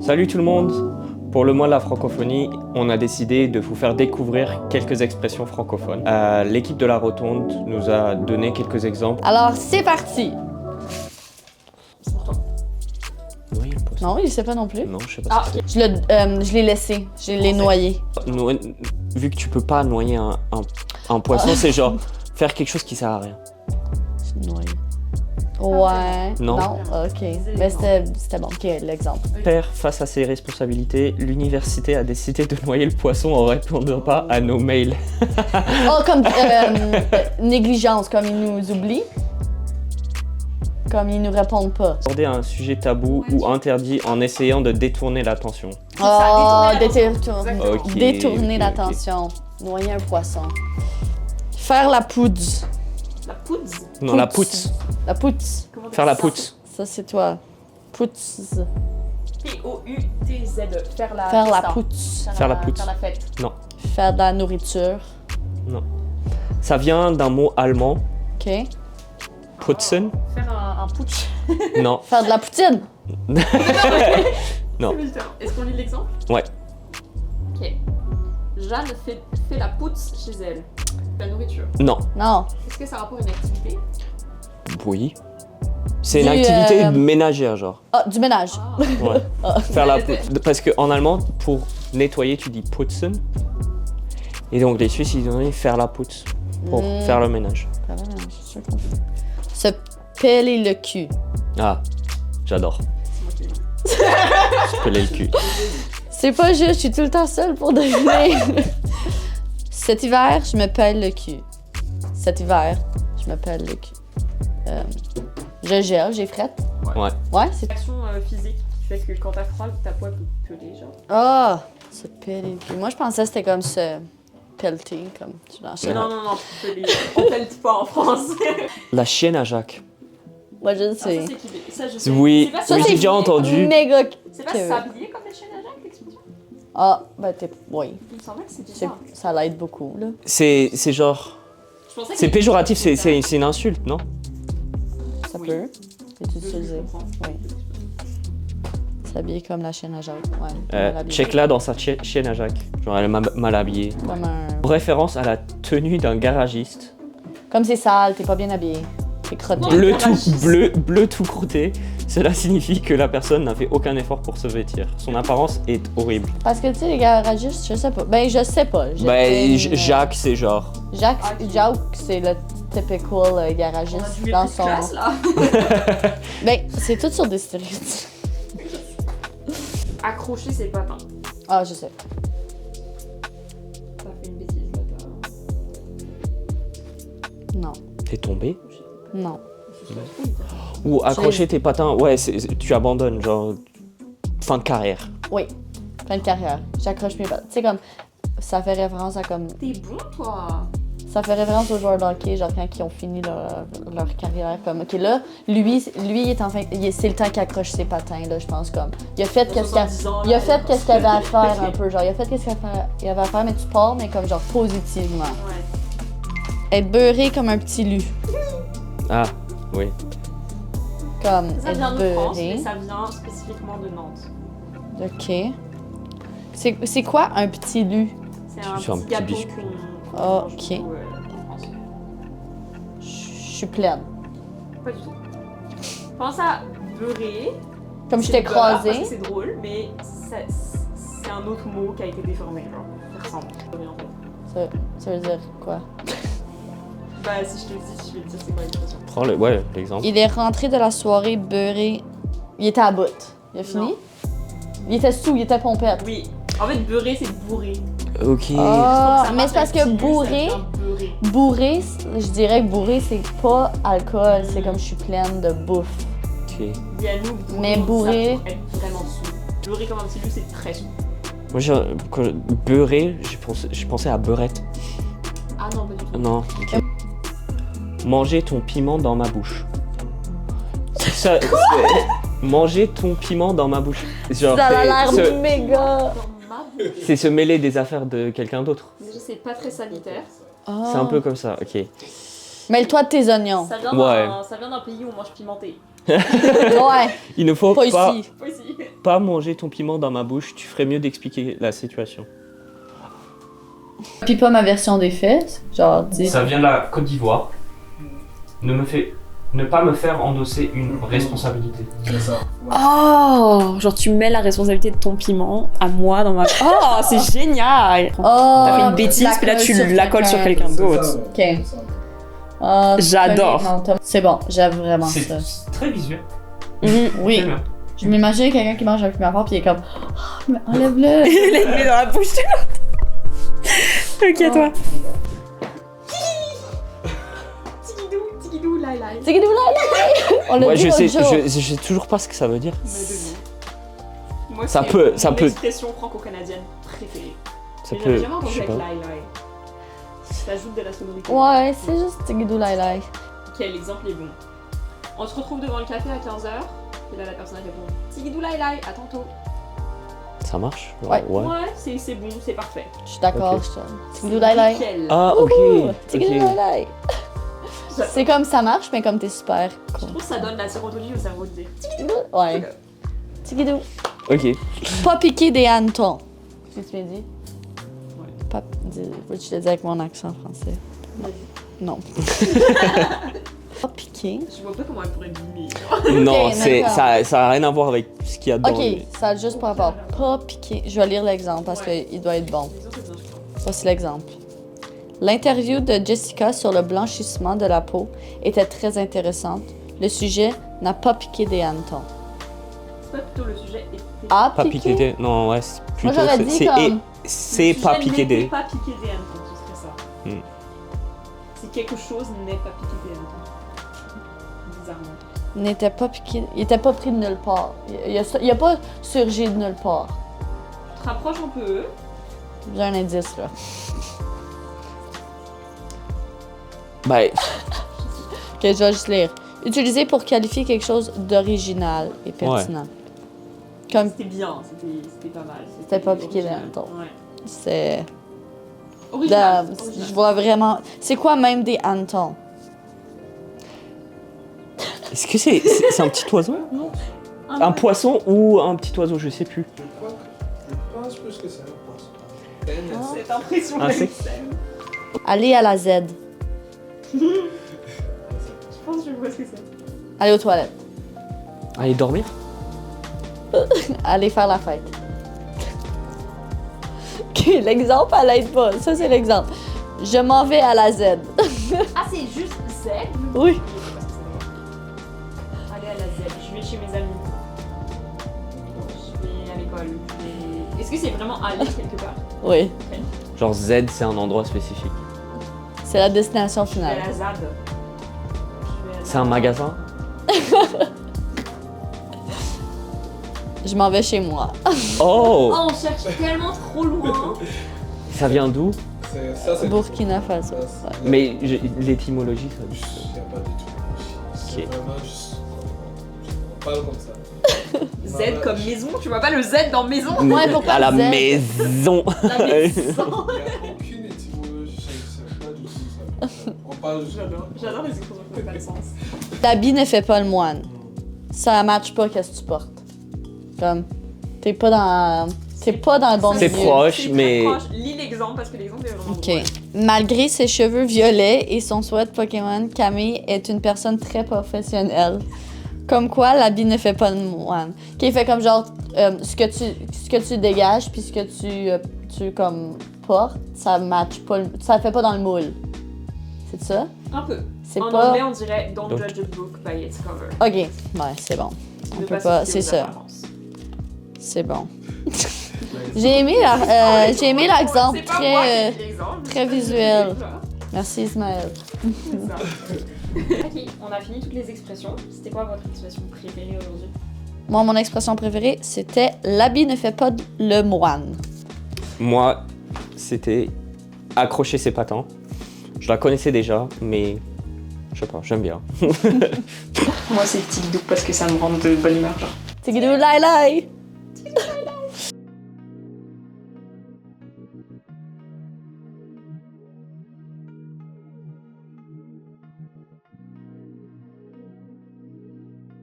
Salut tout le monde! Pour le mois de la francophonie, on a décidé de vous faire découvrir quelques expressions francophones. L'équipe de la Rotonde nous a donné quelques exemples. Alors, c'est parti! C'est pour toi. Noyer le poisson. Non, il sait pas non plus. Non, je sais pas Ah, ce que Je l'ai laissé, je l'ai noyé. c'est. Vu que tu peux pas noyer un poisson, c'est genre faire quelque chose qui sert à rien. Noyé. Ouais. Non. Ok. Mais c'était bon. Ok, l'exemple. Père, face à ses responsabilités, l'université a décidé de noyer le poisson en répondant pas à nos mails. Oh, comme négligence, comme ils nous oublient. Comme ils nous répondent pas. Aborder un sujet tabou ou interdit en essayant de détourner l'attention. Oh, Exactement. Ok, détourner ok, l'attention. Noyer un poisson. Faire la poudre. La poudre. Non, la poutre. La poutre. Comment Faire la ça? poutre. Ça, c'est toi. Poutre. P-O-U-T-Z. Faire la Faire la festa. poutre. Faire la poutre. Faire la fête. Non, Faire de la nourriture. non. Ça vient d'un mot allemand, Ok. putzen. Faire un putsch. Non, Faire de la poutine. Non. C'est différent. Est-ce qu'on lit l'exemple? Ouais. Ok. Jeanne fait la poutre chez elle. La nourriture. Non. Non. Est-ce que ça a rapport à une activité? Oui. C'est une Du, activité ménagère, genre. Ah, du ménage. Ah. Ouais. Faire la poutre. Parce qu'en allemand, pour nettoyer, tu dis putzen. Et donc les Suisses, ils ont dit faire la poutre pour faire le ménage. Faire le ménage, c'est sûr qu'on fait. Se peler le cul. Ah, j'adore. C'est moi qui l'ai dit. Je pelais le cul. C'est pas juste, je suis tout le temps seule pour deviner. Cet hiver, je me pèle le cul. Cet hiver, je me pèle le cul. Je gèle, j'ai frette. Ouais. Ouais, c'est... Action physique qui fait que quand t'as froid, ta peau peut peler, genre. Ah! Se peler le cul. Moi, je pensais que c'était comme se pelleter, comme tu l'enchaînes. Non, peler. On pèle pas en France. La chienne à Jacques. Moi, je Ah, ça, sais. c'est Québec. Ça, je sais. Oui, C'est pas oui, sablier j'ai déjà comme- entendu. Méga... C'est pas Québec. sablier comme la chaîne à Jacques, l'expression? Ah, ben t'es... Oui. Il me semblait que c'était C'est- ça. Ça l'aide beaucoup, là. C'est genre... Je pensais que C'est péjoratif, c'est une insulte, non? Ça Oui. peut. C'est Je utilisé. comprends. Oui. S'habiller comme la chienne à Jacques. Ouais. mal habillée. Check-la dans sa chienne à Jacques. Genre elle est mal habillée. Comme un... Référence à la tenue d'un garagiste. Comme c'est sale, t'es pas bien habillé. T'es crotté. Bleu tout croûté. Cela signifie que la personne n'a fait aucun effort pour se vêtir. Son apparence est horrible. Parce que tu sais, les garagistes, je sais pas. Ben, je sais pas. Jacques, c'est genre... Jacques, Ok. Jacques, c'est le typical On a garagiste du dans mépris de son... classe, là. Ben, c'est tout sur des stéréotypes. Accrocher ses patins. Ah, je sais. T'as fait une bêtise, là. Non. T'es tombé? Non. Ou accrocher tes patins, ouais, tu abandonnes, genre... Fin de carrière. Oui. Fin de carrière. J'accroche mes pattes. Tu sais, comme... Ça fait référence à comme... T'es bon, toi. Ça fait référence aux joueurs de hockey, genre quand ils ont fini leur carrière. Comme, OK, là, lui il est enfin... C'est le temps qu'il accroche ses patins, là, je pense, comme... Il a fait qu'est-ce qu'il a fait qu'est-ce qu'il avait à faire, un peu, genre. Il a fait qu'est-ce qu'il avait à faire, mais tu pars, mais comme, genre, positivement. Ouais. Être beurré comme un petit lu. Ah, oui. Comme Ça être vient de France, beurré. mais ça vient spécifiquement de Nantes. OK. C'est quoi un petit lu? C'est un C'est un petit petit gâteau biscuit. qu'on Ah, mange ok. beaucoup, en France. Je suis pleine. Pas du tout. Pense à beurrer. Comme je C'est t'ai du beurre, parce croisé. que c'est drôle, mais c'est un autre mot qui a été déformé, genre. Ça ressemble. Beurrer, en fait. Ça veut dire quoi? Bah, si je te le dis, je vais te dire c'est quoi l'expression. Prends l'exemple. Il est rentré de la soirée beurré. Il était à bout. Il a fini? Non. Il était sous, il était pompette. Oui. En fait, beurrer, c'est bourrer. Ok. Ah, Ça mais marche c'est parce avec que petit lu, ça bourré, devient beurré. bourré, je dirais que bourré, c'est pas alcool, c'est comme je suis pleine de bouffe. Ok. Il y a nous, Mais bourré- ça pour être vraiment sous. Beurrer comme un petit lu, c'est très sous. Moi, beurré, j'ai pensé à beurette. Ah non, pas du tout. Non. Ok. Manger ton piment dans ma bouche. Manger ton piment dans ma bouche. Genre, Ça a c'est l'air méga. Dans ma bouche. c'est se mêler des affaires de quelqu'un d'autre. Déjà, c'est pas très sanitaire. C'est un peu comme ça, ok. Mêle-toi de tes oignons. Ça vient Ouais. ça vient d'un pays où on mange pimenté. Ouais, Il ne faut pas pas, ici. Aussi. pas manger ton piment dans ma bouche. Tu ferais mieux d'expliquer la situation. Puis pas ma version des faits. Genre, dis. Ça vient de la Côte d'Ivoire. Ne pas me faire endosser une responsabilité. C'est ça. Ouais. Oh, genre tu mets la responsabilité de ton piment à moi dans ma... Oh, c'est génial. Oh, T'as fait une bêtise, puis là tu la colles sur quelqu'un C'est d'autre. ça, ouais. Ok. C'est ça. Ah, J'adore. non, c'est bon, j'aime vraiment ça. C'est très visuel. Mhm. Oui, Très bien. je m'imagine quelqu'un qui mange un piment fort puis il est comme oh, mais enlève-le. Il est mis dans la bouche de l'autre. Ok, toi. Tigidou, lai lai. C'est que nous là. On l'a Moi, dit je l'autre sais, jour. je sais toujours pas ce que ça veut dire. Mais devine. Moi, Ça c'est peut- mon ça peut- expression franco-canadienne préférée. Ça Mais peut. j'avais jamais Je entendu sais avec pas. lai lai. Ça ajoute de la sonorité. Ouais, c'est juste tigidou lai lai. Ok, l'exemple est bon. On se retrouve devant le café à 15h. Et là, la personne répond Tigidou lai lai, à tantôt. Ça marche? Ouais. Ouais, c'est bon, c'est parfait. Je suis d'accord, Ok. je tigidou lai lai. Nickel. Ah, ok. Wouhou, Ok. tigidou lai lai. C'est comme ça marche, mais comme t'es super Je cool. trouve que ça donne la sérotonine au cerveau de dire Ouais. Tigidou. Ok. Pas piquer des hannetons. Tu m'as dit? Ouais. Pas... Veux-tu que je te dise avec mon accent français? Non. Pas piquer. Je vois pas comment elle pourrait mimer. Non, Ok, c'est d'accord. ça a rien à voir avec ce qu'il y a dedans. Ok, ça a juste par rapport. Pas piquer. Je vais lire l'exemple parce qu'il doit être bon. Les autres, c'est bien, je crois. Voici l'exemple. L'interview de Jessica sur le blanchissement de la peau était très intéressante. Le sujet n'a pas piqué des hannetons. C'est pas plutôt le sujet était. A Pas piqué? piquer des. Non, ouais, c'est Moi plutôt. j'aurais dit c'est comme... c'est Le pas sujet piquer n'était des. pas piqué des hannetons, ce serait ça. Hmm. Si quelque chose n'est pas piqué des hannetons. Bizarrement. N'était pas piqué... Il était pas pris de nulle part. Il a pas surgi de nulle part. Tu te rapproches un peu. J'ai un indice là. Ben, Ok, je vais juste lire. Utilisé pour qualifier quelque chose d'original et pertinent. Comme C'était bien, c'était pas mal. C'était pas piqué des original. hannetons. Ouais. c'est... Original. Je original. vois vraiment... C'est quoi même des hannetons? est-ce que c'est un petit oiseau? Un poisson ou un petit oiseau, je sais plus. Je pense plus que c'est un poisson. Cette impression Ah, c'est- d'Axel. Aller à la Z. Je pense que je vois ce que c'est. Aller aux toilettes. Aller dormir? Aller faire la fête. Ok, l'exemple, elle aide pas. Ça, c'est l'exemple. Je m'en vais à la Z. Ah, c'est juste Z? Oui. Aller à la Z. Je vais chez mes amis. Je vais à l'école. Est-ce que c'est vraiment aller quelque part? Oui. Genre Z, c'est un endroit spécifique. C'est la destination Je vais à finale. la ZAD. C'est un magasin? Je m'en vais chez moi. Oh! Oh, on cherche tellement trop loin. Ça vient d'où? Ça, c'est. Burkina Faso. Ça, Ouais. Mais l'étymologie, ça dit. Il n'y a pas du tout. C'est Ok. vraiment juste. On parle comme ça. Z comme maison, tu vois pas le Z dans maison? Ouais, pourquoi à la Z? maison! La maison. Il n'y a aucune étymologie, je sais pas du tout ça. On parle juste. J'adore les expressions qui n'ont pas de sens. L'habit ne fait pas le moine. Ça matche pas qu'est-ce que tu portes. Comme, t'es pas dans le bon C'est milieu. proche. C'est mais- très proche. Lis l'exemple parce que l'exemple est vraiment Ok. drôle. Malgré ses cheveux violets et son sweat Pokémon, Camille est une personne très professionnelle. Comme quoi, l'habit ne fait pas le moine. Qui fait comme genre, ce que tu dégages puis ce que tu comme portes, ça match pas, ça fait pas dans le moule. C'est ça? Un peu. C'est En pas... anglais, on dirait Don't Donc- judge a book by its cover. Ok, ouais, c'est bon. On Ne peut se pas, fier c'est aux ça. apparences. C'est bon. J'ai aimé l'exemple C'est pas moi qui ai très... dit l'exemple, très c'est visuel. l'exemple. Merci Ismaël. C'est ça. Ok, on a fini toutes les expressions. C'était quoi votre expression préférée aujourd'hui? Moi, mon expression préférée, c'était « l'habit ne fait pas le moine Moi, c'était accrocher ses patins. Je la connaissais déjà, mais je sais pas, j'aime bien. Moi, c'est tic-douc parce que ça me rend de bonne humeur. Genre. ». Tigidou lai lai!